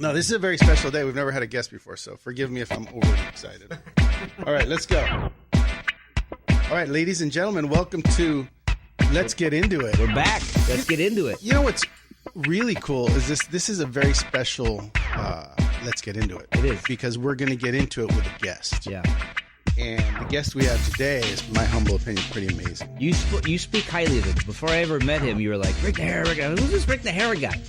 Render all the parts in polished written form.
No, this is a very special day. We've never had a guest before, so forgive me if I'm overly excited. All right, let's go. All right, ladies and gentlemen, welcome to Let's Get Into It. We're back. Let's get into it. You know what's really cool is this is a very special Let's Get Into It. It is. Because we're going to get into it with a guest. Yeah. And the guest we have today is, in my humble opinion, pretty amazing. You speak highly of him. Before I ever met him, you were like, Rick Najera. Who's this Rick Najera guy?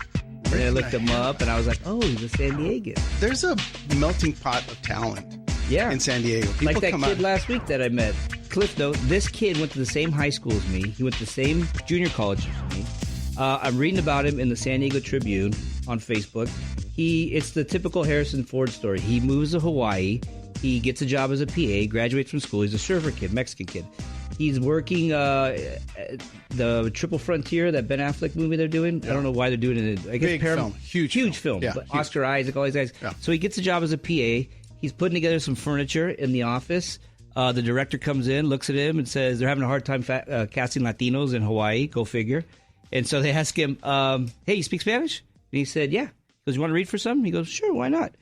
And then I looked him up, and I was like, oh, he's a San Diegan. There's a melting pot of talent in San Diego. People like that come kid out. last week that I met. Cliff note, this kid went to the same high school as me. He went to the same junior college as me. I'm reading about him in the San Diego Tribune on Facebook. It's the typical Harrison Ford story. He moves to Hawaii. He gets a job as a PA, graduates from school. He's a surfer kid, Mexican kid. He's working the Triple Frontier, that Ben Affleck movie they're doing. Yeah. I don't know why they're doing it. I guess Big film. Huge film. Yeah, Oscar Isaac, all these guys. Yeah. So he gets a job as a PA. He's putting together some furniture in the office. The director comes in, looks at him, and says they're having a hard time casting Latinos in Hawaii. Go figure. And so they ask him, hey, you speak Spanish? And he said, yeah. He goes, you want to read for some? He goes, sure, why not?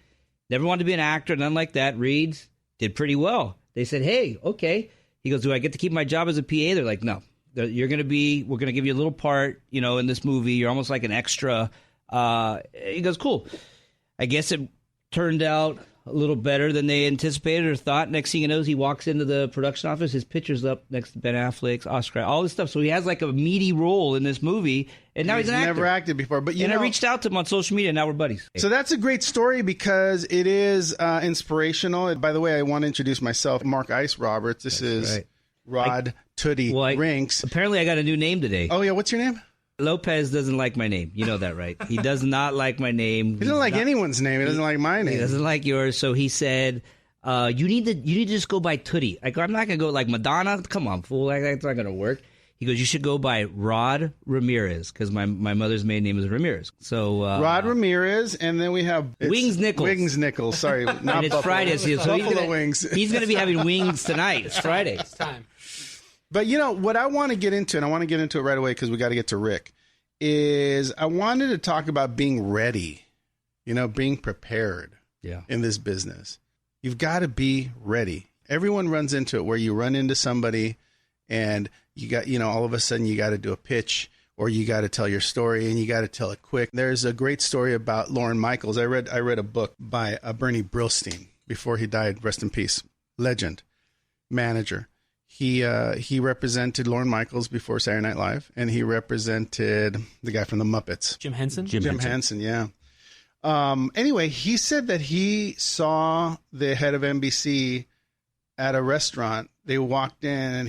Never wanted to be an actor, none like that. Reads, did pretty well. They said, hey, okay. He goes, do I get to keep my job as a PA? They're like, no. We're going to give you a little part, in this movie. You're almost like an extra. He goes, cool. I guess it turned out a little better than they anticipated or thought. Next thing he knows, he walks into the production office. His picture's up next to Ben Affleck's, Oscar, all this stuff. So he has like a meaty role in this movie. And now he's an actor. Never acted before. But I reached out to him on social media, and now we're buddies. So that's a great story because it is inspirational. And by the way, I want to introduce myself, Mark Ice Roberts. This is right. Rod Rinks. Apparently, I got a new name today. Oh, yeah. What's your name? Lopez doesn't like my name. You know that, right? He does not like my name. He doesn't like anyone's name. He doesn't like my name. He doesn't like yours. So he said, you need to just go by Tootie. I go, I'm not going to go like Madonna. Come on, fool. That's not going to work. He goes, you should go by Rod Ramirez because my mother's maiden name is Ramirez. So Rod Ramirez, and then we have Wings Nichols. Wings Nichols, sorry. Not and it's Friday. So Buffalo Wings. He's going to be having wings tonight. It's Friday. It's time. But what I want to get into, and I want to get into it right away because we got to get to Rick, is I wanted to talk about being ready, being prepared in this business. You've got to be ready. Everyone runs into it where you run into somebody and you got, all of a sudden you got to do a pitch or you got to tell your story and you got to tell it quick. There's a great story about Lorne Michaels. I read a book by Bernie Brillstein before he died. Rest in peace. Legend, manager. He represented Lorne Michaels before Saturday Night Live, and he represented the guy from the Muppets. Jim Henson? Jim Henson, yeah. Anyway, he said that he saw the head of NBC at a restaurant. They walked in, and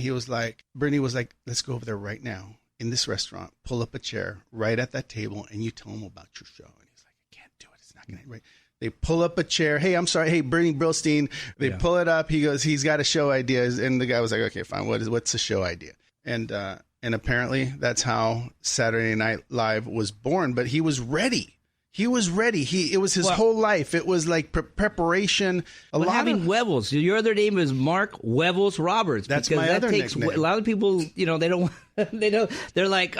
Bernie was like, let's go over there right now in this restaurant, pull up a chair right at that table, and you tell him about your show. And he's like, I can't do it. It's not going to right. They pull up a chair. Hey, I'm sorry. Hey, Bernie Brillstein. They pull it up. He goes, he's got a show idea. And the guy was like, okay, fine. What's the show idea? And apparently that's how Saturday Night Live was born. But he was ready. It was his whole life. It was like preparation. Having Wevels. Your other name is Mark Wevels Roberts. That's my other nickname. A lot of people, they don't. They're like,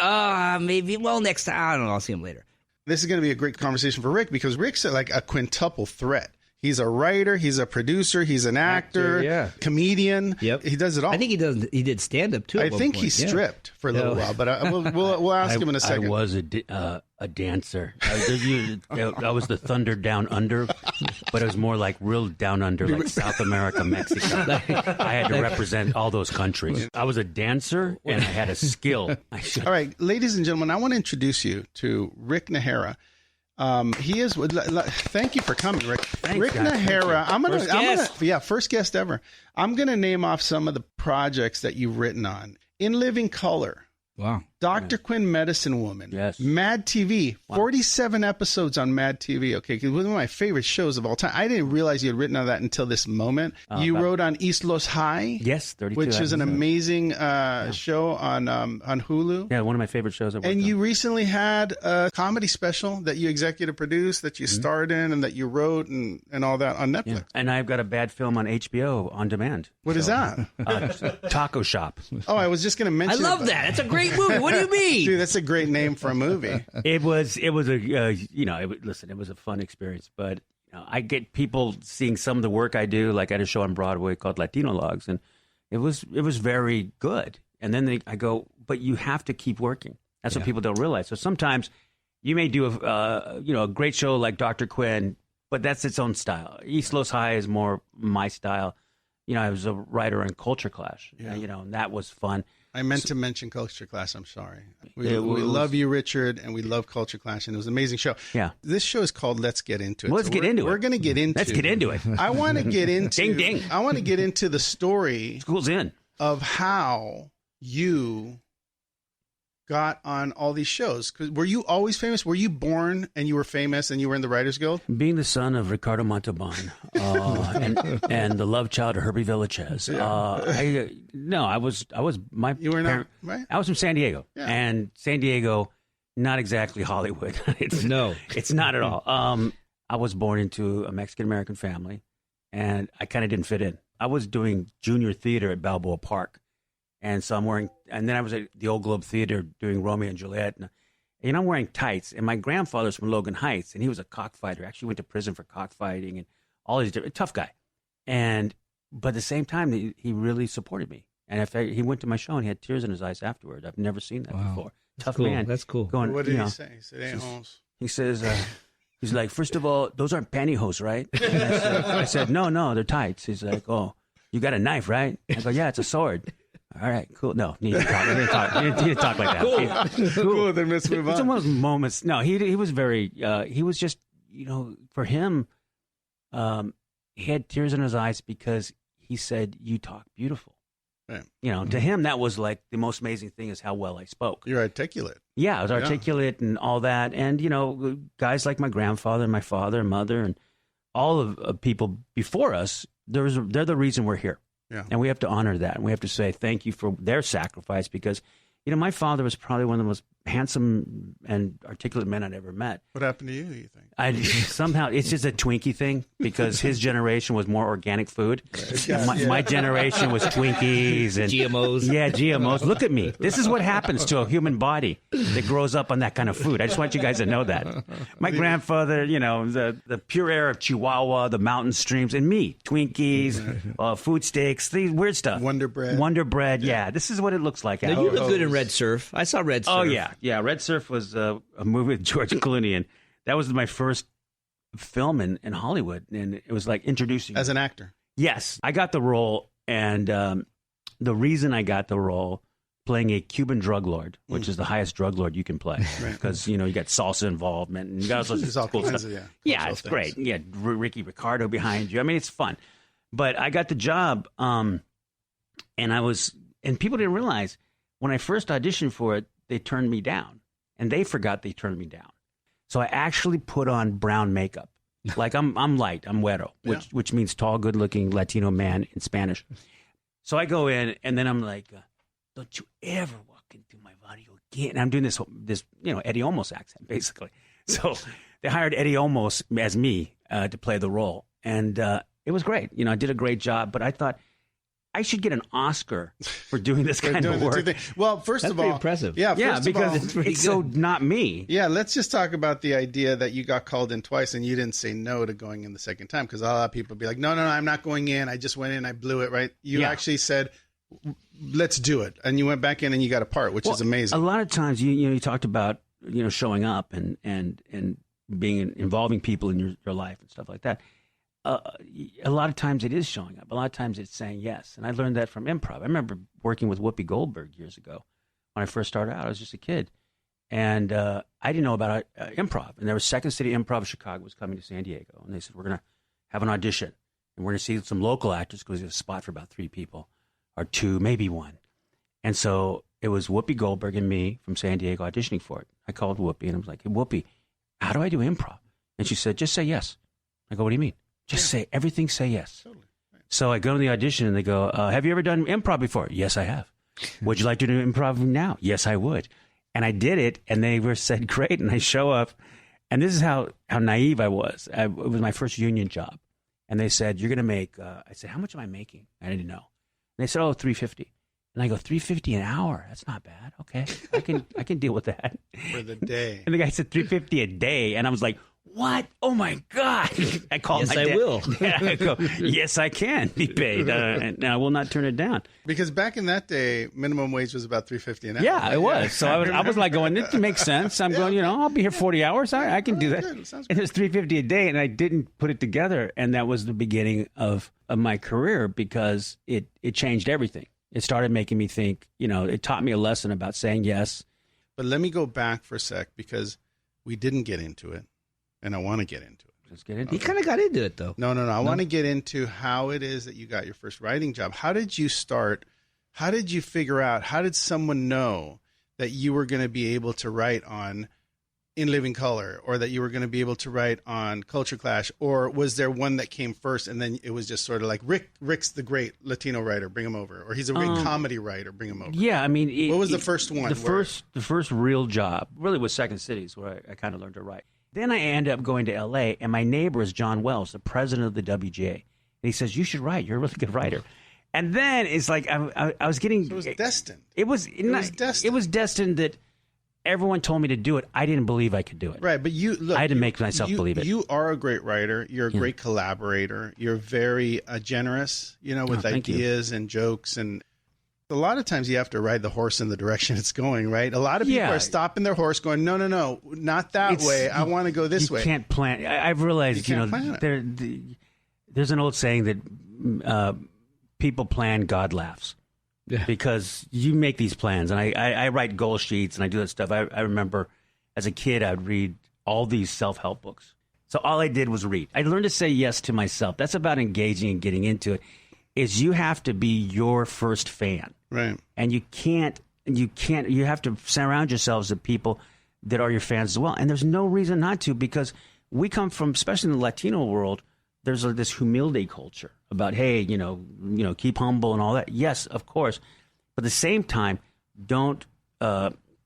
maybe. Well, next time. I don't know. I'll see him later. This is going to be a great conversation for Rick because Rick's like a quintuple threat. He's a writer, he's a producer, he's an actor, comedian. Yep. He does it all. I think he did stand up too. I think he stripped for a little while, but we'll ask him in a second. I was a dancer. I was the Thunder Down Under, but it was more like real down under, like South America, Mexico. I had to represent all those countries. I was a dancer and I had a skill. All right, ladies and gentlemen, I want to introduce you to Rick Najera. He is. Thank you for coming, Rick. Thanks, Rick guys. Najera. First guest ever. I'm gonna name off some of the projects that you've written on. In Living Color. Wow. Dr. Quinn, Medicine Woman. Yes. Mad TV. 47 episodes on Mad TV. Okay, one of my favorite shows of all time. I didn't realize you had written on that until this moment. You wrote on East Los High. Yes, 32 which is an episodes. amazing show on Hulu. Yeah, one of my favorite shows I've worked And you on. recently had a comedy special that you executive produced, that you starred in, and that you wrote and all that on Netflix. Yeah. And I've got a bad film on HBO on demand. What is that? Taco Shop. Oh, I was just going to mention I love that. It's a great movie. What do you mean? Dude, that's a great name for a movie. It was listen, it was a fun experience, but I get people seeing some of the work I do, like I had a show on Broadway called Latino Logs, and it was very good. And then I go, but you have to keep working. That's what people don't realize. So sometimes you may do a great show like Dr. Quinn, but that's its own style. East Los High is more my style. I was a writer in Culture Clash, and that was fun. I meant to mention Culture Clash. I'm sorry. We love you, Richard, and we love Culture Clash, and it was an amazing show. Yeah. This show is called Let's Get Into It. Let's get into it. We're going to get into it. Let's get into it. I want to get into Ding, ding. I want to get into the story School's in. of how you got on all these shows. 'Cause were you always famous? Were you born and you were famous and you were in the Writers Guild? Being the son of Ricardo Montalban and the love child of Herbie Villachez. I was my You were parent, not, right? I was from San Diego, Yeah. and San Diego, not exactly Hollywood. It's not at all. I was born into a Mexican American family, and I kind of didn't fit in. I was doing junior theater at Balboa Park. And so and then I was at the Old Globe Theater doing Romeo and Juliet. And I'm wearing tights. And my grandfather's from Logan Heights, and he was a cockfighter. Actually went to prison for cockfighting and all these different, tough guy. But at the same time, he really supported me. And he went to my show and he had tears in his eyes afterward. I've never seen that before. Tough cool. man. That's cool. What did he say? He said, he says, he's like, first of all, those aren't pantyhose, right? And I said, no, they're tights. He's like, oh, you got a knife, right? I go, yeah, it's a sword. All right, cool. No, you didn't talk like that. Cool. Then let's move on. It's one of those moments. No, he was very. He was just, for him, he had tears in his eyes because he said, "You talk beautiful." Right. To him, that was like the most amazing thing is how well I spoke. You're articulate. Yeah, I was articulate and all that, and guys like my grandfather, my father, and mother, and all of people before us. They're the reason we're here. Yeah. And we have to honor that. And we have to say thank you for their sacrifice because, my father was probably one of the most handsome and articulate men I'd ever met. What happened to you think? Somehow, it's just a Twinkie thing because his generation was more organic food. My generation was Twinkies and GMOs. Yeah, GMOs. Look at me. This is what happens to a human body that grows up on that kind of food. I just want you guys to know that. My grandfather, the pure air of Chihuahua, the mountain streams, and me, Twinkies, food sticks, these weird stuff. Wonder Bread. Yeah, this is what it looks like. Now, you look good in Red Surf. I saw Red Surf. Oh, yeah. Red Surf was a movie with George Clooney, and that was my first film in Hollywood, and it was like introducing as an actor. Yes, I got the role, and the reason I got the role playing a Cuban drug lord, which is the highest drug lord you can play, because you got salsa involvement and you got all sorts of cool stuff. Yeah, it's great. Yeah, Ricky Ricardo behind you. I mean, it's fun. But I got the job, and people didn't realize when I first auditioned for it, they turned me down, and they forgot they turned me down. So I actually put on brown makeup. Like I'm light, I'm güero, which means tall, good-looking Latino man in Spanish. So I go in, and then I'm like, don't you ever walk into my barrio again. And I'm doing this Eddie Olmos accent, basically. So they hired Eddie Olmos as me to play the role. And it was great. I did a great job, but I thought, I should get an Oscar for doing this kind of work. Well, first of all, impressive. Yeah, because it's so not me. Yeah, let's just talk about the idea that you got called in twice and you didn't say no to going in the second time, because a lot of people be like, no, I'm not going in. I just went in, I blew it, right? You actually said, let's do it, and you went back in and you got a part, which is amazing. A lot of times, you talked about showing up and being involving people in your life and stuff like that. A lot of times it is showing up. A lot of times it's saying yes. And I learned that from improv. I remember working with Whoopi Goldberg years ago. When I first started out, I was just a kid. And I didn't know about improv. And there was Second City Improv of Chicago was coming to San Diego. And they said, we're going to have an audition. And we're going to see some local actors because there's a spot for about 3 people or 2, maybe 1. And so it was Whoopi Goldberg and me from San Diego auditioning for it. I called Whoopi and I was like, hey, Whoopi, how do I do improv? And she said, just say yes. I go, what do you mean? Just say everything, say yes. Totally. Right. So I go to the audition and they go, have you ever done improv before? Yes, I have. Would you like to do improv now? Yes, I would. And I did it and they said, great. And I show up and this is how naive I was. It was my first union job. And they said, you're going to make, I said, how much am I making? I didn't know. And they said, $350. And I go, $350 an hour? That's not bad. Okay, I can deal with that. For the day. And the guy said $350 a day. And I was like, what? Oh, my God. I called my dad. Yes, I will. I go, yes, I can be paid. And I will not turn it down. Because back in that day, minimum wage was about $350 an hour. Yeah, it was. So I was like going, it makes sense. I'm going, I'll be here 40 hours. I can do that. And it was $350 a day, and I didn't put it together. And that was the beginning of my career because it changed everything. It started making me think, it taught me a lesson about saying yes. But let me go back for a sec because we didn't get into it. And I want to get into it. Let's get into it. You kind of got into it, though. No. I want to get into how it is that you got your first writing job. How did you start? How did you figure out? How did someone know that you were going to be able to write on In Living Color or that you were going to be able to write on Culture Clash? Or was there one that came first and then it was just sort of like Rick's the great Latino writer, bring him over. Or he's a great comedy writer, bring him over. Yeah, I mean. What was the first one? The first real job really was Second Cities where I kind of learned to write. Then I ended up going to L.A., and my neighbor is John Wells, the president of the WGA. And he says, you should write. You're a really good writer. And then it's like I was getting... So it was destined. It was destined. It was destined that everyone told me to do it. I didn't believe I could do it. Right, but I had to make myself believe it. You are a great writer. You're a great collaborator. You're very generous, with ideas and jokes and... A lot of times you have to ride the horse in the direction it's going, right? A lot of people are stopping their horse going, no, not that way. I want to go this way. You can't plan. I've realized, there's an old saying that people plan, God laughs. Yeah. Because you make these plans. And I write goal sheets and I do that stuff. I remember as a kid, I would read all these self-help books. So all I did was read. I learned to say yes to myself. That's about engaging and getting into it. Is you have to be your first fan. Right. And you have to surround yourselves with people that are your fans as well. And there's no reason not to, because we come from, especially in the Latino world, there's this humility culture about, hey, keep humble and all that. Yes, of course. But at the same time, don't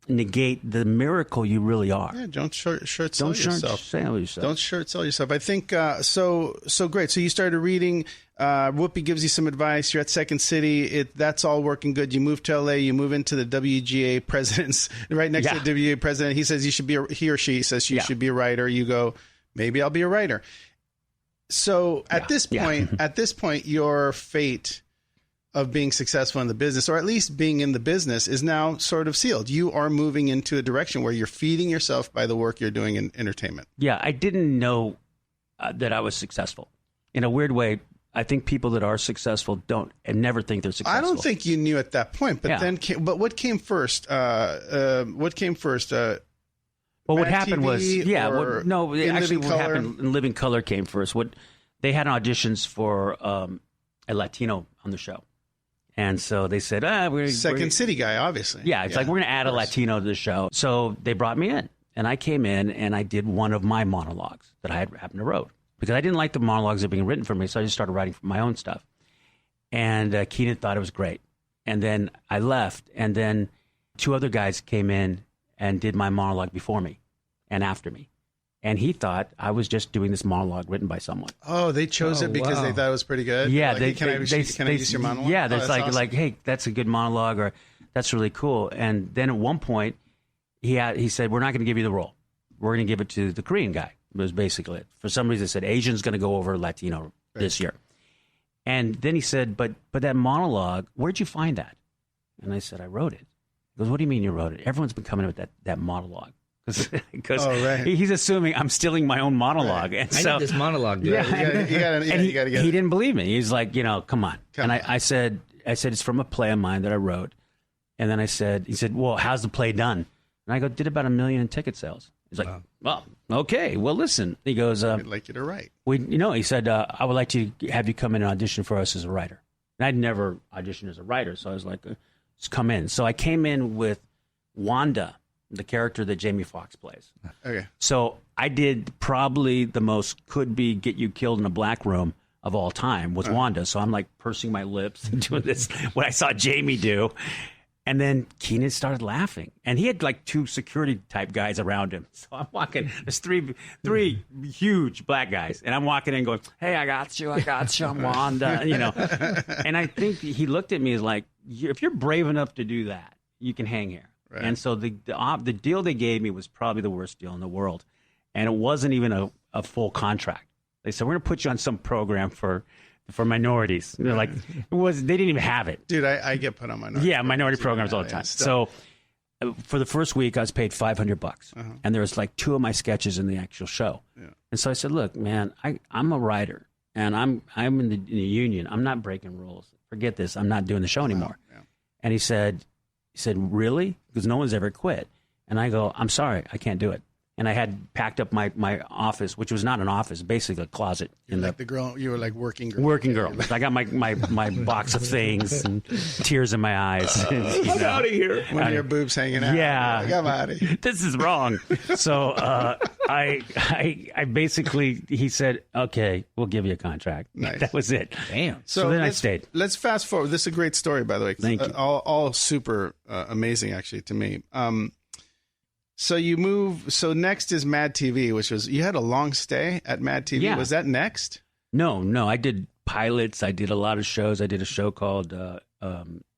negate the miracle you really are. Yeah, don't short sell yourself. Don't short sell yourself. I think so great. So you started reading. Whoopi gives you some advice. You're at Second City. That's all working good. You move to LA. You move into the WGA president's right next to the WGA president. He says you should be. He or she says you should be a writer. You go, maybe I'll be a writer. So at this point, your fate of being successful in the business, or at least being in the business, is now sort of sealed. You are moving into a direction where you're feeding yourself by the work you're doing in entertainment. Yeah, I didn't know that I was successful. In a weird way, I think people that are successful don't and never think they're successful. I don't think you knew at that point, but but what came first? What came first? Well, what happened was, what happened in Living Color came first. They had auditions for a Latino on the show. And so they said, we're Second City guy, obviously. Yeah, it's like, we're going to add a Latino to the show. So they brought me in, and I came in, and I did one of my monologues that I had happened to wrote. Because I didn't like the monologues that were being written for me, so I just started writing my own stuff. And Keenan thought it was great. And then I left, and then two other guys came in and did my monologue before me and after me. And he thought I was just doing this monologue written by someone. Oh, they chose it because they thought it was pretty good? Yeah. Like, can I use your monologue? Yeah, there's like, hey, that's a good monologue, or that's really cool. And then at one point, he said, we're not going to give you the role. We're going to give it to the Korean guy. It was basically it. For some reason, it said, Asian's going to go over Latino this year. And then he said, but that monologue, where'd you find that? And I said, I wrote it. He goes, what do you mean you wrote it? Everyone's been coming up with that monologue. Because he's assuming I'm stealing my own monologue. Right. And so, I need this monologue, dude. Yeah, you got to get it. He didn't believe me. He's like, come on. I said, it's from a play of mine that I wrote. And then he said, well, how's the play done? And I go, did about 1 million in ticket sales. He's like, well, okay. Well, listen. He goes, I'd like you to write. He said, I would like to have you come in and audition for us as a writer. And I'd never auditioned as a writer. So I was like, just come in. So I came in with Wanda, the character that Jamie Foxx plays. Okay. So I did probably the most could be get you killed in a black room of all time with Wanda. So I'm like pursing my lips and doing this, what I saw Jamie do. And then Keenan started laughing. And he had like 2 security type guys around him. So I'm walking, there's three huge black guys. And I'm walking in going, hey, I got you, I'm Wanda, And I think he looked at me as like, if you're brave enough to do that, you can hang here. Right. And so the deal they gave me was probably the worst deal in the world. And it wasn't even a full contract. They said, we're going to put you on some program for minorities. And they're like, they didn't even have it. Dude, I get put on minority. Yeah, minority programs all the time. So for the first week, I was paid $500, and there was like 2 of my sketches in the actual show. Yeah. And so I said, "Look, man, I'm a writer, and I'm in the union. I'm not breaking rules. Forget this. I'm not doing the show anymore." Yeah. And he said, "Really?" Because no one's ever quit. And I go, "I'm sorry, I can't do it." And I had packed up my office, which was not an office, basically a closet. You were like working girl. Working girl. I got my box of things and tears in my eyes. I'm out of here. One of your boobs hanging out. Yeah. Like, I'm out of here. This is wrong. So I basically, he said, okay, we'll give you a contract. Nice. That was it. Damn. So then I stayed. Let's fast forward. This is a great story, by the way. Thank you. All super amazing, actually, to me. So you move. So next is Mad TV, which was, you had a long stay at Mad TV. Yeah. Was that next? No. I did pilots. I did a lot of shows. I did a show called Out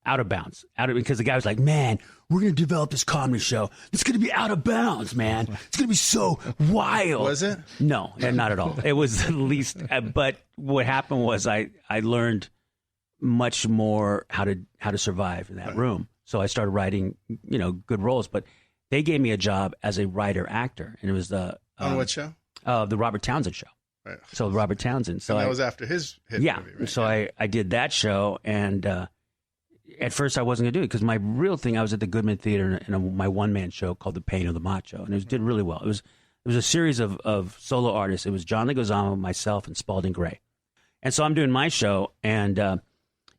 of Bounds. Because the guy was like, man, we're going to develop this comedy show. It's going to be out of bounds, man. It's going to be so wild. Was it? No, not at all. It was at least. But what happened was I learned much more how to survive in that room. So I started writing, good roles. But they gave me a job as a writer-actor, and it was the... on what show? The Robert Townsend show. Right. So Robert Townsend. So that was after his hit movie, right? So I did that show, and at first I wasn't going to do it, because my real thing, I was at the Goodman Theater in my one-man show called The Pain of the Macho, and it did really well. It was a series of solo artists. It was John Leguizamo, myself, and Spalding Gray. And so I'm doing my show, and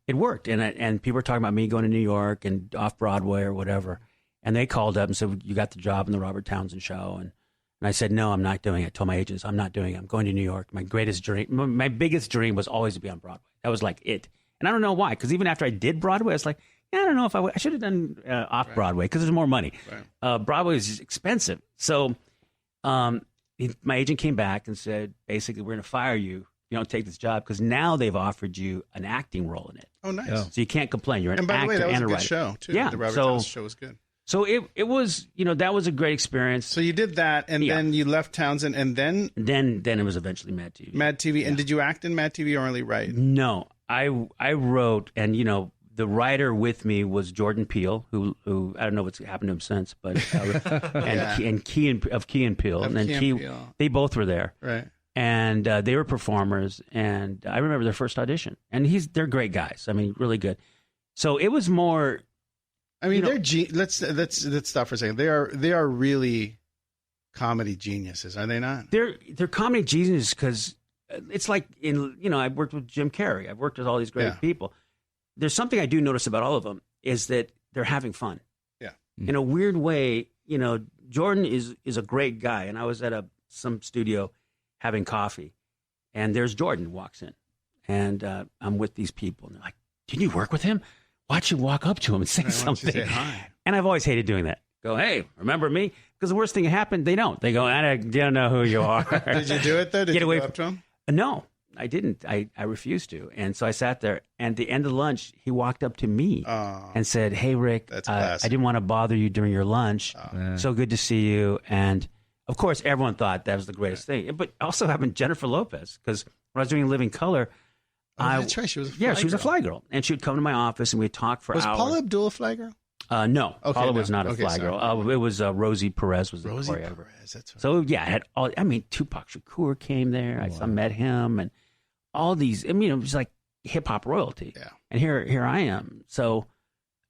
it worked, and people were talking about me going to New York and off-Broadway or whatever. And they called up and said, you got the job in the Robert Townsend show. And I said, no, I'm not doing it. I told my agents, I'm not doing it. I'm going to New York. My greatest dream, my biggest dream was always to be on Broadway. That was like it. And I don't know why, because even after I did Broadway, I was like, I don't know if I should have done off-Broadway, because there's more money. Right. Broadway is expensive. So my agent came back and said, basically, we're going to fire you. You don't take this job, because now they've offered you an acting role in it. Oh, nice. So you can't complain. You're an actor and a writer. And by the way, that was a good show, too. Yeah. The Robert Townsend show was good. So it was, that was a great experience. So you did that, and then you left Townsend, and then? Then it was eventually Mad TV. Mad TV. Yeah. And did you act in Mad TV or only write? No. I wrote, and, the writer with me was Jordan Peele, who I don't know what's happened to him since, but, and Key and Peele. They both were there. Right. And they were performers, and I remember their first audition. And they're great guys. I mean, really good. So it was more... I mean, let's stop for a second. They are really comedy geniuses, are they not? They're comedy geniuses, because it's like I've worked with Jim Carrey. I've worked with all these great people. There's something I do notice about all of them, is that they're having fun. Yeah. In a weird way, Jordan is a great guy, and I was at some studio having coffee, and there's Jordan walks in, and I'm with these people, and they're like, "Did you work with him? Why don't you walk up to him and say something?" Say hi. And I've always hated doing that. Go, "Hey, remember me?" Because the worst thing that happened, they don't. They go, "I don't know who you are." Did you do it, though? Did you go up to him? No, I didn't. I refused to. And so I sat there, and at the end of lunch, he walked up to me and said, "Hey, Rick, I didn't want to bother you during your lunch. So good to see you." And, of course, everyone thought that was the greatest thing. But also happened Jennifer Lopez, because when I was doing Living Color, that's right. She was a fly girl. She was a fly girl. And she would come to my office, and we'd talk for hours. Was Paula Abdul a fly girl? No. Paula was not a fly girl. It was Rosie Perez was the choreographer. Perez, that's right. So, yeah, Tupac Shakur came there. I met him, and all these, it was like hip-hop royalty. Yeah. And here I am. So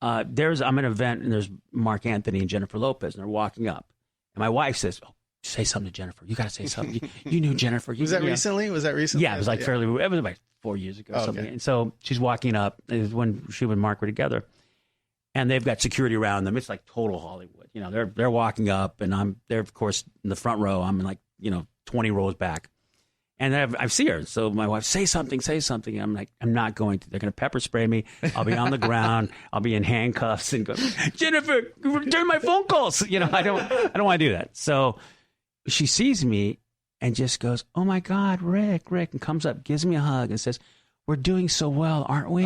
I'm at an event, and there's Mark Anthony and Jennifer Lopez, and they're walking up. And my wife says, say something to Jennifer. You got to say something. You knew Jennifer. Was that recently? Yeah, it was like fairly, it was like 4 years ago or something. And so she's walking up. It was when she and Mark were together. And they've got security around them. It's like total Hollywood. They're walking up, and I'm there, of course, in the front row. I'm like, 20 rows back. And I see her. So my wife, say something. And I'm like, I'm not going to. They're going to pepper spray me. I'll be on the ground. I'll be in handcuffs and go, Jennifer, return my phone calls. I don't want to do that. So she sees me and just goes, "Oh my God, Rick," and comes up, gives me a hug and says, "We're doing so well, aren't we?"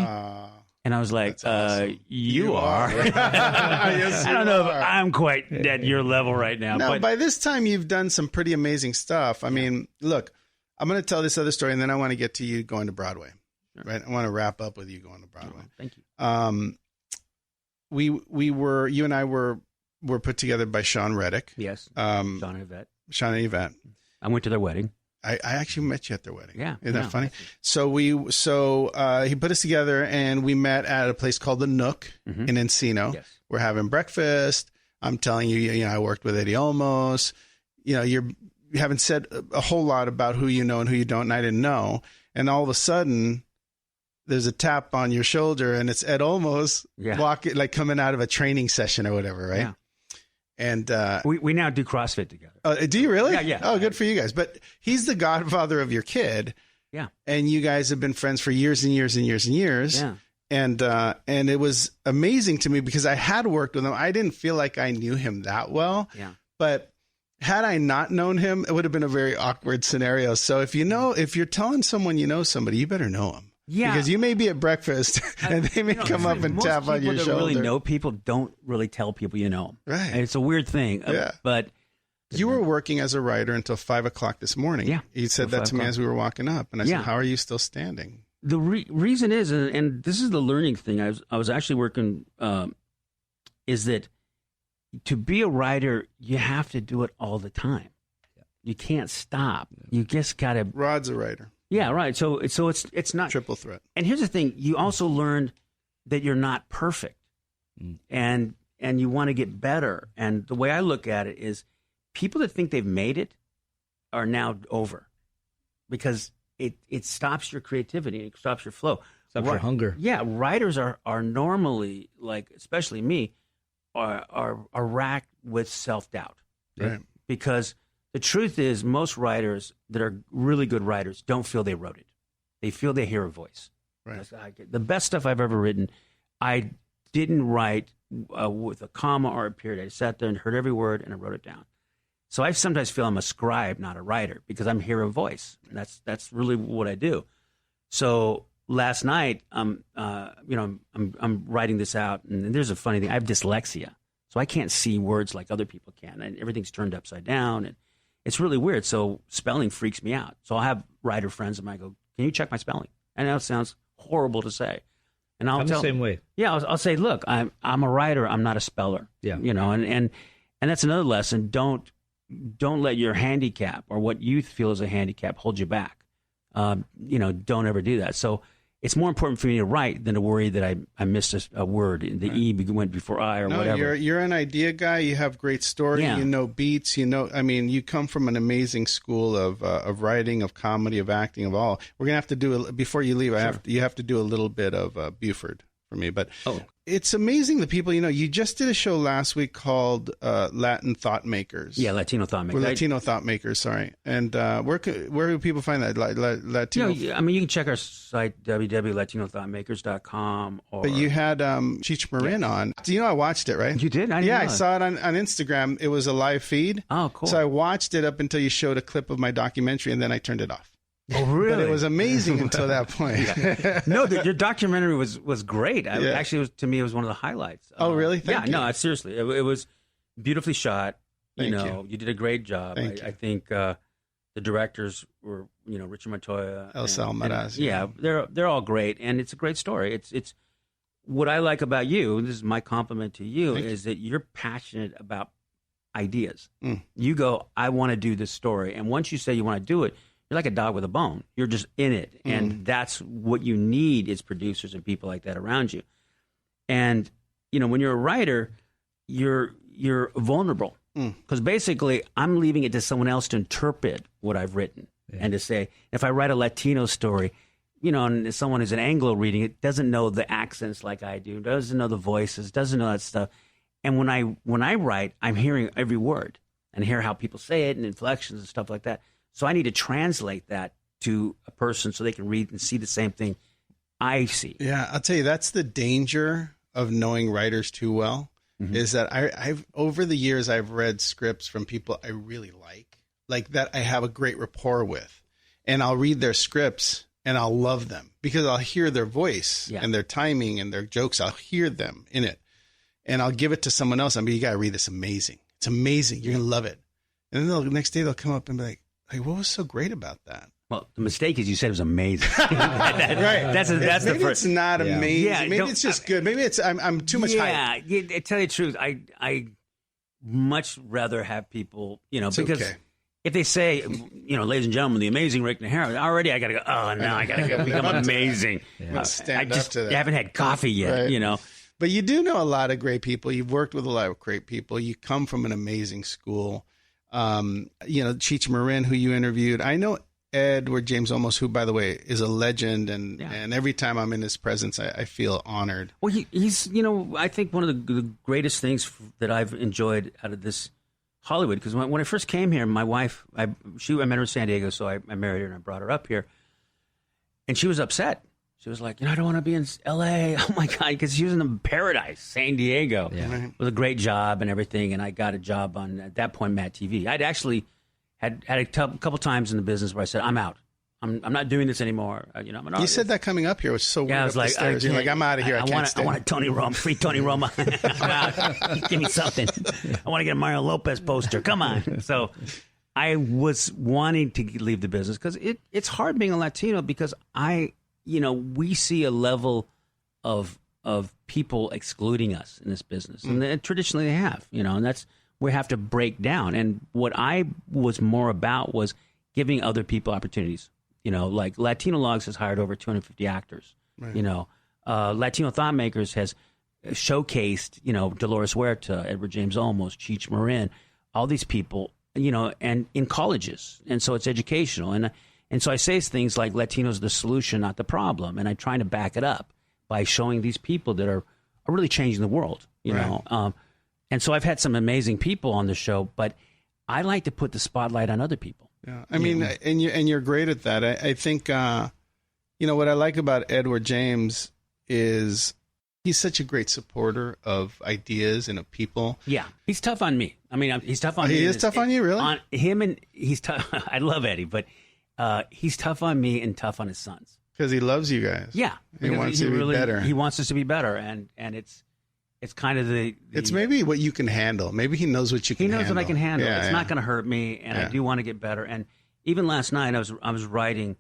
And I was like, awesome. you are. Yes, I don't know if I'm quite at your level right now. No, but by this time, you've done some pretty amazing stuff. I mean, look, I'm going to tell this other story, and then I want to get to you going to Broadway. Sure. Right? I want to wrap up with you going to Broadway. Oh, thank you. You and I were put together by Sean Reddick. Yes, Sean and Yvette. Sean and Yvette. I went to their wedding. I actually met you at their wedding. Yeah. Isn't that funny? So he put us together, and we met at a place called the Nook in Encino. Yes. We're having breakfast. I'm telling you, I worked with Eddie Olmos. You haven't said a whole lot about who you know and who you don't, and I didn't know. And all of a sudden, there's a tap on your shoulder, and it's Ed Olmos walking, like coming out of a training session or whatever, right? Yeah. And we now do CrossFit together. Do you really? Yeah. Oh, good for you guys. But he's the godfather of your kid. Yeah. And you guys have been friends for years and years and years and years. Yeah. And it was amazing to me because I had worked with him. I didn't feel like I knew him that well. Yeah. But had I not known him, it would have been a very awkward scenario. So if you're telling someone you know somebody, you better know them. Yeah. Because you may be at breakfast and they may come up and tap on your shoulder. Most people that really know people don't really tell people you know them. Right. And it's a weird thing. Yeah. But you were working as a writer until 5 o'clock this morning. Yeah. You said that to me as we were walking up. And I said, how are you still standing? The reason is, and this is the learning thing I was actually working, is that to be a writer, you have to do it all the time. You can't stop. You just got to. Rod's a writer. Yeah, right. So it's not triple threat. And here's the thing: you also learned that you're not perfect, and you want to get better. And the way I look at it is, people that think they've made it are now over, because it stops your creativity, it stops your flow, stops your hunger. Yeah, writers are normally, like, especially me, are racked with self-doubt, right? Because the truth is, most writers that are really good writers don't feel they wrote it. They feel they hear a voice. Right. The best stuff I've ever written, I didn't write with a comma or a period. I sat there and heard every word and I wrote it down. So I sometimes feel I'm a scribe, not a writer, because I'm hearing a voice. And that's really what I do. So last night, I'm writing this out, and there's a funny thing. I have dyslexia, so I can't see words like other people can, and everything's turned upside down, and it's really weird. So spelling freaks me out. So I'll have writer friends of mine go, "Can you check my spelling?" And that sounds horrible to say. And I'm the same way. Yeah, I'll say, "Look, I'm a writer. I'm not a speller." Yeah, and that's another lesson. Don't let your handicap or what you feel is a handicap hold you back. Don't ever do that. So it's more important for me to write than to worry that I missed a word. The right. E went before I or whatever. You're an idea guy. You have great story. Yeah. You know beats. You come from an amazing school of writing, of comedy, of acting, of all. We're gonna have to do before you leave. Sure. You have to do a little bit of Buford for me, but it's amazing the people. You just did a show last week called Latin Thought Makers. Yeah, Latino Thought Makers. Latino Thought Makers. Sorry. And where do people find that? Latino. You can check our site www.latinothoughtmakers.com. But you had Cheech Marin on. I watched it, right? You did? I saw it on Instagram. It was a live feed. Oh, cool. So I watched it up until you showed a clip of my documentary, and then I turned it off. Oh, really? But it was amazing until that point. No, your documentary was great. Actually, to me, it was one of the highlights. Oh, really? Thank you. No, seriously. It was beautifully shot. Thank you. You did a great job. I think the directors were, Richard Montoya. El Salmaraz. Yeah, they're all great. And it's a great story. It's what I like about you, and this is my compliment to you, is that you're passionate about ideas. You go, I want to do this story. And once you say you want to do it, you're like a dog with a bone. You're just in it. And that's what you need is producers and people like that around you. And, when you're a writer, you're vulnerable. Because basically, I'm leaving it to someone else to interpret what I've written. Yeah. And to say, if I write a Latino story, and someone who's an Anglo reading it, doesn't know the accents like I do, doesn't know the voices, doesn't know that stuff. And when I write, I'm hearing every word and hear how people say it and inflections and stuff like that. So I need to translate that to a person so they can read and see the same thing I see. Yeah, I'll tell you, that's the danger of knowing writers too well, is that I've over the years, I've read scripts from people I really like that I have a great rapport with. And I'll read their scripts and I'll love them because I'll hear their voice and their timing and their jokes. I'll hear them in it, and I'll give it to someone else. I mean, you got to read this. Amazing. It's amazing. You're going to love it. And then the next day they'll come up and be like, what was so great about that? Well, the mistake is you said it was amazing. Right. That's maybe the first. It's not amazing. Yeah, maybe it's just good. Maybe it's I'm too much hype. Yeah, to tell you the truth, I much rather have people, because if they say, ladies and gentlemen, the amazing Rick Najera, already I got to go, oh, no, I got to go become amazing. I just haven't had coffee yet, right. But you do know a lot of great people. You've worked with a lot of great people. You come from an amazing school. Cheech Marin, who you interviewed. I know Edward James Olmos, who, by the way, is a legend. And every time I'm in his presence, I feel honored. Well, he's, I think one of the greatest things that I've enjoyed out of this Hollywood, because when I first came here, my wife, I met her in San Diego, so I married her and I brought her up here. And she was upset. She was like, I don't want to be in L.A. Oh, my God, because she was in paradise, San Diego. Yeah. Right. It was a great job and everything, and I got a job on, at that point, Mad TV. I'd actually had a couple times in the business where I said, I'm out. I'm not doing this anymore. I'm an artist. You said that coming up here was so weird. I was like, you're like, I'm out of here. I want a Tony Roma, free Tony Roma. I'm out. Give me something. I want to get a Mario Lopez poster. Come on. So I was wanting to leave the business because it's hard being a Latino because we see a level of people excluding us in this business. And traditionally they have, and that's we have to break down. And what I was more about was giving other people opportunities. Like Latino Logs has hired over 250 actors. Right. Latino Thought Makers has showcased, Dolores Huerta, Edward James Olmos, Cheech Marin, all these people, and in colleges. And so it's educational. And so I say things like Latinos are the solution, not the problem. And I'm trying to back it up by showing these people that are really changing the world, know. And so I've had some amazing people on the show, but I like to put the spotlight on other people. Yeah, I mean, and you're great at that. I think, what I like about Edward James is he's such a great supporter of ideas and of people. Yeah, he's tough on me. I mean, he's tough on me. He is tough on you, really? On him, and he's tough. I love Eddie, but he's tough on me and tough on his sons. Because he loves you guys. Yeah. He wants to be better. He wants us to be better, and it's kind of the it's maybe what you can handle. Maybe he knows what you can handle. He knows what I can handle. Yeah, it's not going to hurt me, and I do want to get better. And even last night, I was writing,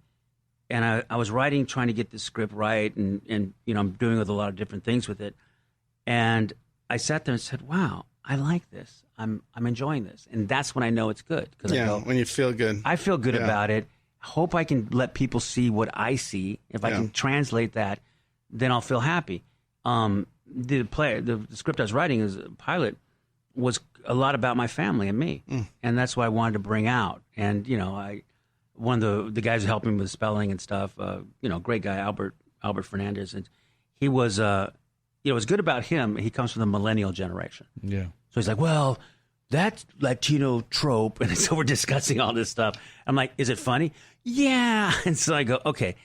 and I was writing, trying to get the script right, and I'm doing with a lot of different things with it. And I sat there and said, "Wow, I like this. I'm enjoying this." And that's when I know it's good. When you feel good. I feel good about it. Hope I can let people see what I see. If I can translate that, then I'll feel happy. The script I was writing as a pilot was a lot about my family and me, and that's what I wanted to bring out. And one of the guys who helped me with spelling and stuff, great guy, Albert Fernandez, and he was, what's good about him, he comes from the millennial generation. Yeah. So he's like, well, that's Latino trope, and so we're discussing all this stuff. I'm like, is it funny? Yeah. And so I go, okay,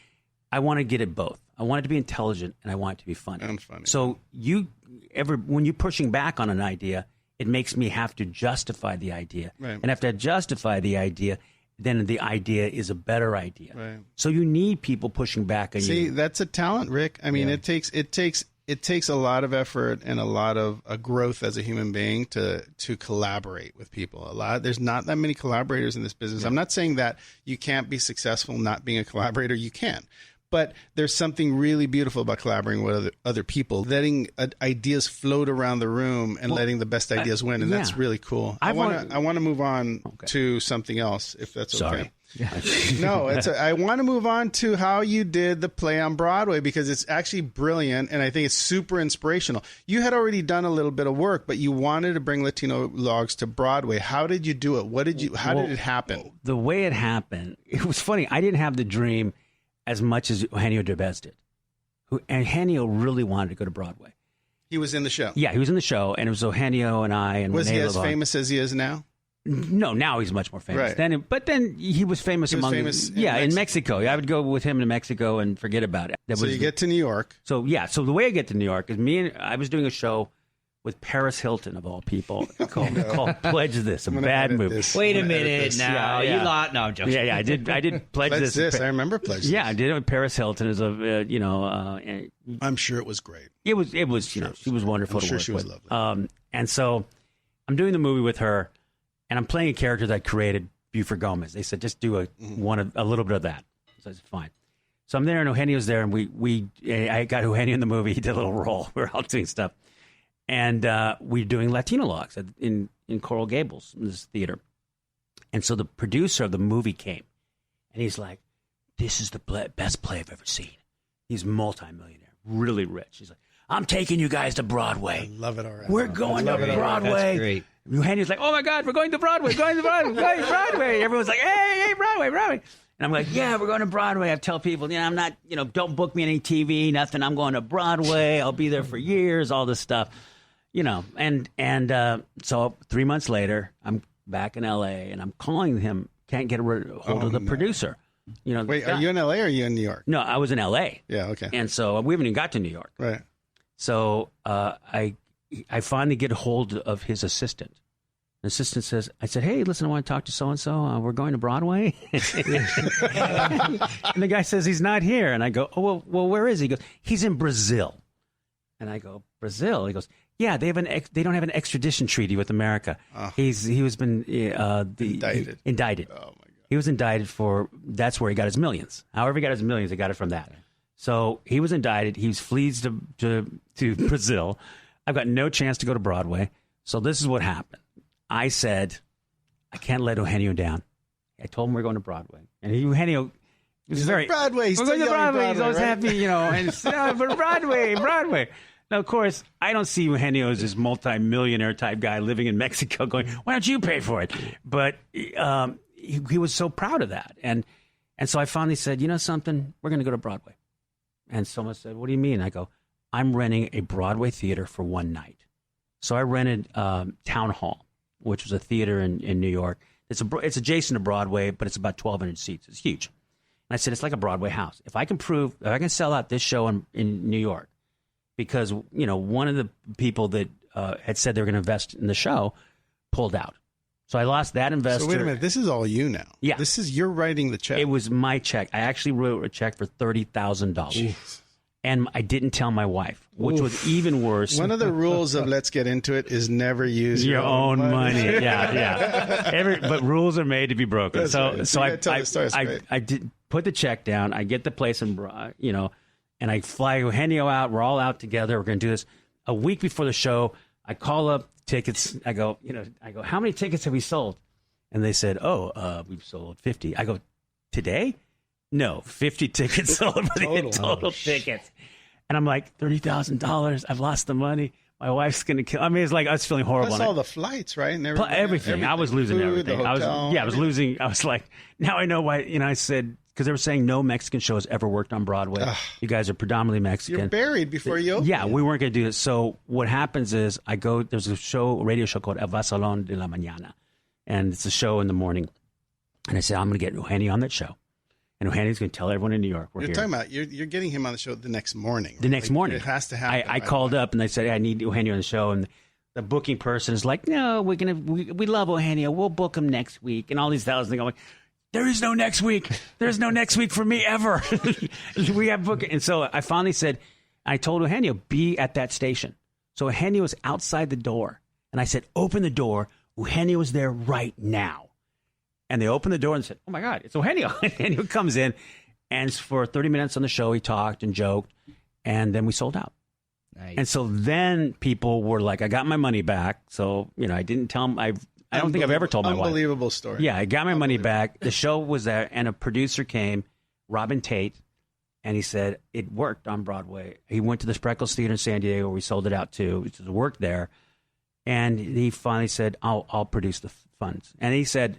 I want to get it both. I want it to be intelligent, and I want it to be funny. And funny. So when you're pushing back on an idea, it makes me have to justify the idea. Right. And after I justify the idea, then the idea is a better idea. Right. So you need people pushing back on you. See, that's a talent, Rick. I mean, it takes a lot of effort and a lot of growth as a human being to collaborate with people. There's not that many collaborators in this business. I'm not saying that you can't be successful not being a collaborator. You can. But there's something really beautiful about collaborating with other people, letting ideas float around the room and letting the best ideas win, and that's really cool. I want to move on to something else, if that's okay. Sorry. No, I want to move on to how you did the play on Broadway, because it's actually brilliant, and I think it's super inspirational. You had already done a little bit of work, but you wanted to bring Latino Logs to Broadway. How did you do it? How did it happen? The way it happened, it was funny. I didn't have the dream as much as Eugenio Derbez did. And Eugenio really wanted to go to Broadway. He was in the show? Yeah, he was in the show, and it was Eugenio and I. And was Renee he as famous as he is now? No, now he's much more famous. Right. But then he was famous in Mexico. I would go with him to Mexico and forget about it. So you get to New York. So the way I get to New York is I was doing a show with Paris Hilton, of all people, called Pledge This, a bad movie. Wait a minute now. You lot. No, I'm joking. Yeah, I did Pledge This. I remember Pledge This. Yeah, I did it with Paris Hilton as I'm sure it was great. It was she was wonderful to work with. She was lovely. And so I'm doing the movie with her, and I'm playing a character that I created, Buford Gomez. They said, just do a little bit of that. So I said, fine. So I'm there, and Eugenio's there, and I got Eugenio in the movie. He did a little role. We were all doing stuff. And we're doing Latino logs in Coral Gables, in this theater. And so the producer of the movie came, and he's like, this is the best play I've ever seen. He's multimillionaire, really rich. He's like, I'm taking you guys to Broadway. I love it already. We're going to Broadway. That's great. Eugenio's like, oh, my God, we're going to Broadway, going to Broadway. Everyone's like, hey, Broadway. And I'm like, yeah, we're going to Broadway. I tell people, I'm not, don't book me any TV, nothing. I'm going to Broadway. I'll be there for years, all this stuff. So 3 months later, I'm back in L.A., and I'm calling him, can't get a hold of the producer. Wait, are you in L.A. or are you in New York? No, I was in L.A. Yeah, okay. And so we haven't even got to New York. Right. So I finally get a hold of his assistant. The assistant says, I said, hey, listen, I want to talk to so-and-so. We're going to Broadway. And the guy says, he's not here. And I go, oh, well, where is he? He goes, he's in Brazil. And I go, Brazil? He goes, yeah, they don't have an extradition treaty with America. Oh. He was been indicted. Indicted. Oh, my God. He was indicted that's where he got his millions. However he got his millions, he got it from that. So he was indicted. He was flees to Brazil. I've got no chance to go to Broadway. So this is what happened. I said, I can't let Eugenio down. I told him we're going to Broadway. And Eugenio was very... Broadway. We're going to Broadway. He's always happy, and but Broadway. Now, of course, I don't see Eugenio as this multi-millionaire type guy living in Mexico going, why don't you pay for it? But he was so proud of that. And so I finally said, you know something? We're going to go to Broadway. And someone said, what do you mean? I go, I'm renting a Broadway theater for one night. So I rented Town Hall, which was a theater in New York. It's adjacent to Broadway, but it's about 1,200 seats. It's huge. And I said, it's like a Broadway house. If I can sell out this show in New York, because, one of the people that had said they were going to invest in the show pulled out. So I lost that investor. So wait a minute. This is all you now. Yeah. You're writing the check. It was my check. I actually wrote a check for $30,000. And I didn't tell my wife, which was even worse. One of the rules of Let's Get Into It is never use your own money. Yeah. But rules are made to be broken. That's right. So I did put the check down. I get the place and I fly Eugenio out. We're all out together. We're going to do this. A week before the show, I call up tickets. I go, how many tickets have we sold? And they said, we've sold 50. I go, today? No, 50 tickets sold for the total tickets. And I'm like, $30,000. I've lost the money. My wife's going to kill. I mean, it's like I was feeling horrible. That's all the flights, right? And everything. I was losing everything. I was losing. I was like, now I know why. I said, because they were saying no Mexican show has ever worked on Broadway. You guys are predominantly Mexican. You're buried before you open. Yeah, we weren't going to do this. So what happens is there's a radio show called El Vacilón de la Mañana. And it's a show in the morning. And I said, I'm going to get Eugenio on that show. And Eugenio's going to tell everyone in New York we're here. You're talking about you're getting him on the show the next morning. The next morning. It has to happen. I called up and they said, hey, I need Eugenio on the show. And the booking person is like, no, we love Eugenio. We'll book him next week. And all these thousands things. I'm like, there is no next week. There's no next week for me ever. We have booking. And so I finally said, I told Eugenio, be at that station. So Eugenio was outside the door. And I said, open the door. Eugenio is there right now. And they opened the door and said, oh, my God, it's Eugenio. Eugenio comes in, and for 30 minutes on the show, he talked and joked, and then we sold out. Nice. And so then people were like, I got my money back. So, I didn't tell them. I don't think I've ever told my wife. Unbelievable story. Yeah, I got my money back. The show was there, and a producer came, Robin Tate, and he said, it worked on Broadway. He went to the Spreckles Theater in San Diego where we sold it out to. It worked there. And he finally said, I'll produce the funds. And he said,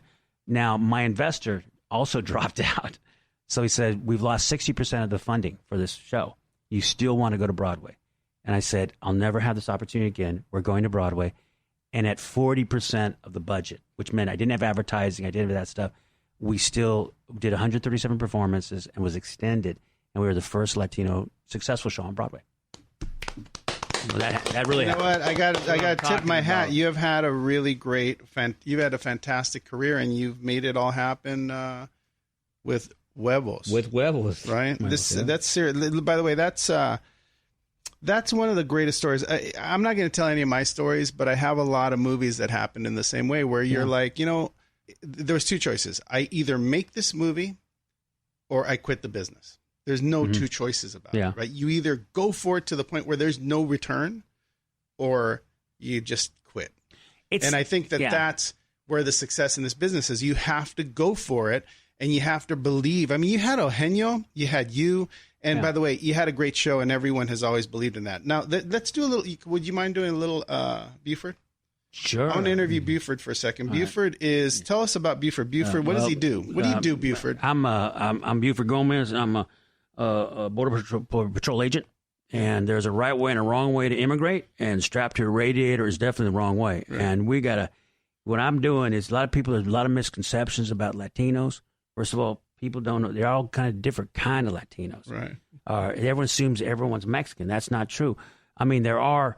now, my investor also dropped out. So he said, we've lost 60% of the funding for this show. You still want to go to Broadway? And I said, I'll never have this opportunity again. We're going to Broadway. And at 40% of the budget, which meant I didn't have advertising, I didn't have that stuff, we still did 137 performances and was extended. And we were the first Latino successful show on Broadway. Well, that really. You know what? I got to tip my hat. You have had a really great, you've had a fantastic career, and you've made it all happen with Huevos. With Huevos, right? That's serious. By the way, that's one of the greatest stories. I'm not going to tell any of my stories, but I have a lot of movies that happened in the same way, where you're like, there's two choices. I either make this movie, or I quit the business. There's no two choices about it, right? You either go for it to the point where there's no return, or you just quit. And I think that's where the success in this business is. You have to go for it, and you have to believe. I mean, you had Eugenio, you had you, and by the way, you had a great show, and everyone has always believed in that. Now, let's do a little. Would you mind doing a little Buford? Sure. I want to interview Buford for a second. Buford is. Tell us about Buford. Buford, what does he do? What do you do, Buford? I'm Buford Gomez. I'm a Border Patrol agent, and there's a right way and a wrong way to immigrate, and strapped to a radiator is definitely the wrong way. Right. And we gotta. What I'm doing is there's a lot of misconceptions about Latinos. First of all, people don't know they're all kind of different kind of Latinos. Right. Everyone assumes everyone's Mexican. That's not true. I mean, there are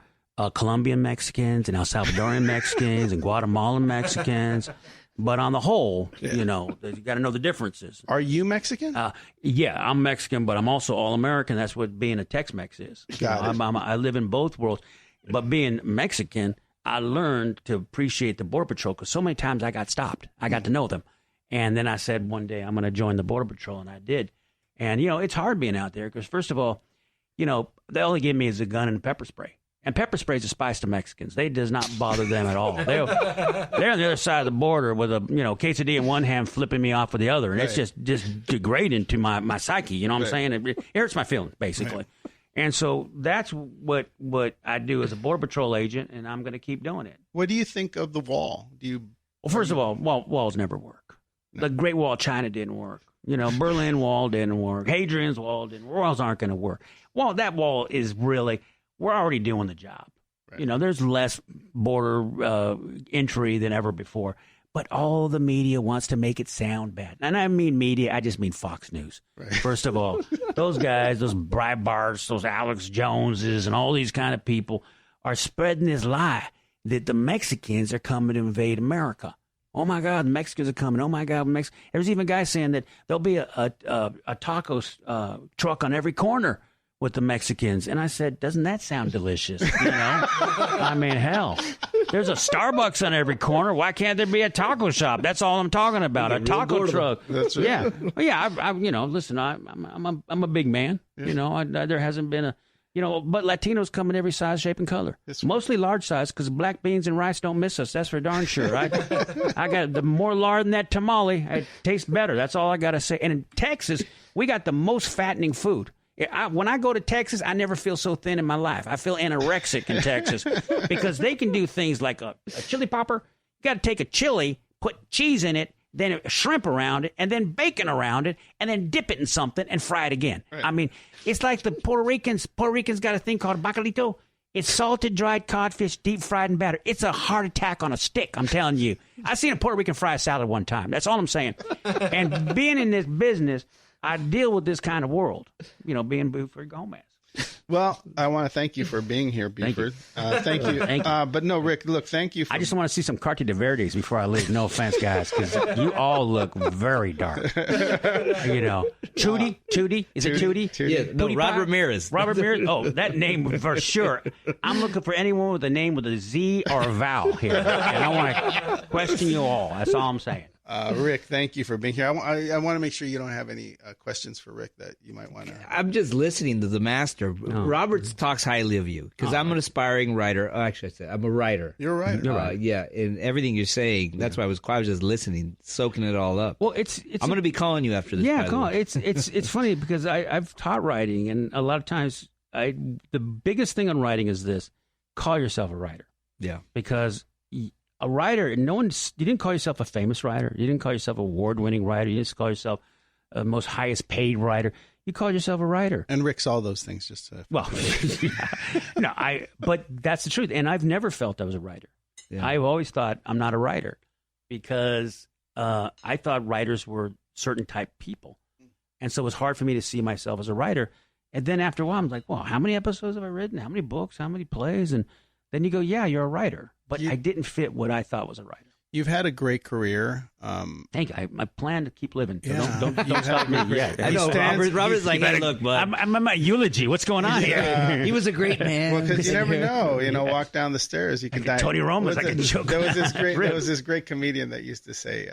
Colombian Mexicans and El Salvadorian Mexicans and Guatemalan Mexicans. But on the whole, you got to know the differences. Are you Mexican? Yeah, I'm Mexican, but I'm also all-American. That's what being a Tex-Mex is. I live in both worlds. But being Mexican, I learned to appreciate the Border Patrol because so many times I got stopped. I got to know them. And then I said one day I'm going to join the Border Patrol, and I did. And, it's hard being out there because, first of all, they only give me is a gun and pepper spray. And pepper spray is a spice to Mexicans. They does not bother them at all. They're on the other side of the border with a quesadilla in one hand, flipping me off with the other, and it's just degrading to my psyche. You know what I'm saying? It hurts my feelings, basically. Right. And so that's what I do as a Border Patrol agent, and I'm going to keep doing it. What do you think of the wall? Well, first of all, walls never work. No. The Great Wall of China didn't work. Berlin Wall didn't work. Hadrian's Wall didn't work. Walls aren't going to work. Well, that wall is really. We're already doing the job. Right. There's less border entry than ever before. But all the media wants to make it sound bad. And I mean media, I just mean Fox News. Right. First of all, those guys, those Breitbarts, those Alex Joneses, and all these kind of people are spreading this lie that the Mexicans are coming to invade America. Oh, my God, the Mexicans are coming. Oh, my God, There's even guys saying that there'll be a taco truck on every corner with the Mexicans. And I said, doesn't that sound delicious? I mean, hell, there's a Starbucks on every corner. Why can't there be a taco shop? That's all I'm talking about. A taco truck. That's right. Yeah. Well, yeah. Listen, I'm a big man. Yeah. There hasn't been a, but Latinos come in every size, shape, and color. Mostly large size because black beans and rice don't miss us. That's for darn sure. I got the more lard than that tamale. It tastes better. That's all I got to say. And in Texas, we got the most fattening food. When I go to Texas, I never feel so thin in my life. I feel anorexic in Texas because they can do things like a chili popper. You got to take a chili, put cheese in it, then shrimp around it, and then bacon around it, and then dip it in something and fry it again. Right. I mean, it's like the Puerto Ricans. Puerto Ricans got a thing called bacalito. It's salted, dried codfish, deep fried and battered. It's a heart attack on a stick, I'm telling you. I seen a Puerto Rican fry a salad one time. That's all I'm saying. And being in this business, I deal with this kind of world, being Buford Gomez. Well, I want to thank you for being here, Buford. Thank you. Thank you. But no, Rick, look, thank you. I just want to see some Carte de Verdes before I leave. No offense, guys, because you all look very dark. Chudy? Is it Chudy? Yeah, no, Rod Ramirez. Robert Ramirez? Oh, that name for sure. I'm looking for anyone with a name with a Z or a vowel here. And I want to question you all. That's all I'm saying. Rick, thank you for being here. I want to make sure you don't have any questions for Rick that you might want to. I'm just listening to the master. Oh. Roberts talks highly of you because I'm an aspiring writer. Oh, actually, I'm a writer. You're a writer. You're right. Yeah, and everything you're saying. That's why I was just listening, soaking it all up. Well, I'm going to be calling you after this. Yeah, call. It's funny because I've taught writing, and a lot of times the biggest thing on writing is this: call yourself a writer. Yeah, because. A writer, you didn't call yourself a famous writer. You didn't call yourself an award-winning writer. You didn't call yourself the most highest paid writer. You called yourself a writer. And Rick's all those things just to... Well, yeah. But that's the truth. And I've never felt I was a writer. Yeah. I've always thought I'm not a writer because I thought writers were certain type people. And so it was hard for me to see myself as a writer. And then after a while, I'm like, well, how many episodes have I written? How many books? How many plays? And then you go, yeah, you're a writer. But I didn't fit what I thought was a writer. You've had a great career. Thank you. I plan to keep living. So Yeah. don't stop me yet. I know. Robert's like, hey, look, bud. I'm at my eulogy. What's going on here? He was a great man. Well, because you never know. Walk down the stairs, you can die. Tony Roma's like a joke. There was this great comedian that used to say,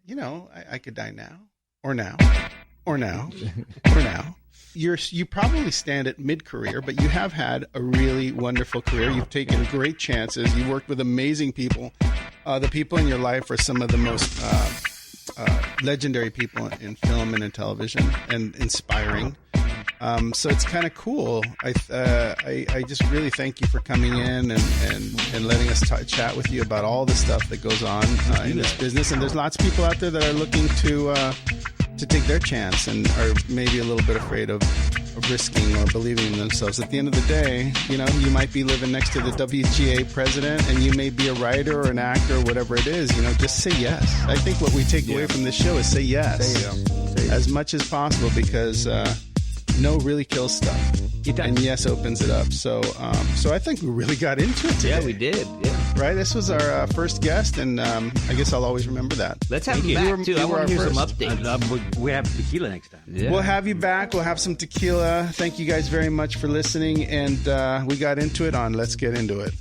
I could die now, or now, or now, or now. You probably stand at mid-career, but you have had a really wonderful career. You've taken great chances. You worked with amazing people. The people in your life are some of the most legendary people in film and in television, and inspiring. So it's kind of cool. I just really thank you for coming in and letting us chat with you about all the stuff that goes on in this business. And there's lots of people out there that are looking to take their chance and are maybe a little bit afraid of risking or believing in themselves. At the end of the day, you might be living next to the WGA president, and you may be a writer or an actor or whatever it is. Just say yes. I think what we take away from this show is say yes, as much as possible, because no really kills stuff, and yes opens it up. So I think we really got into it today. Yeah, we did. Yeah. Right? This was our first guest, and I guess I'll always remember that. Let's have him back, too. I want to hear some updates. We have tequila next time. Yeah. We'll have you back. We'll have some tequila. Thank you guys very much for listening, and we got into it on Let's Get Into It.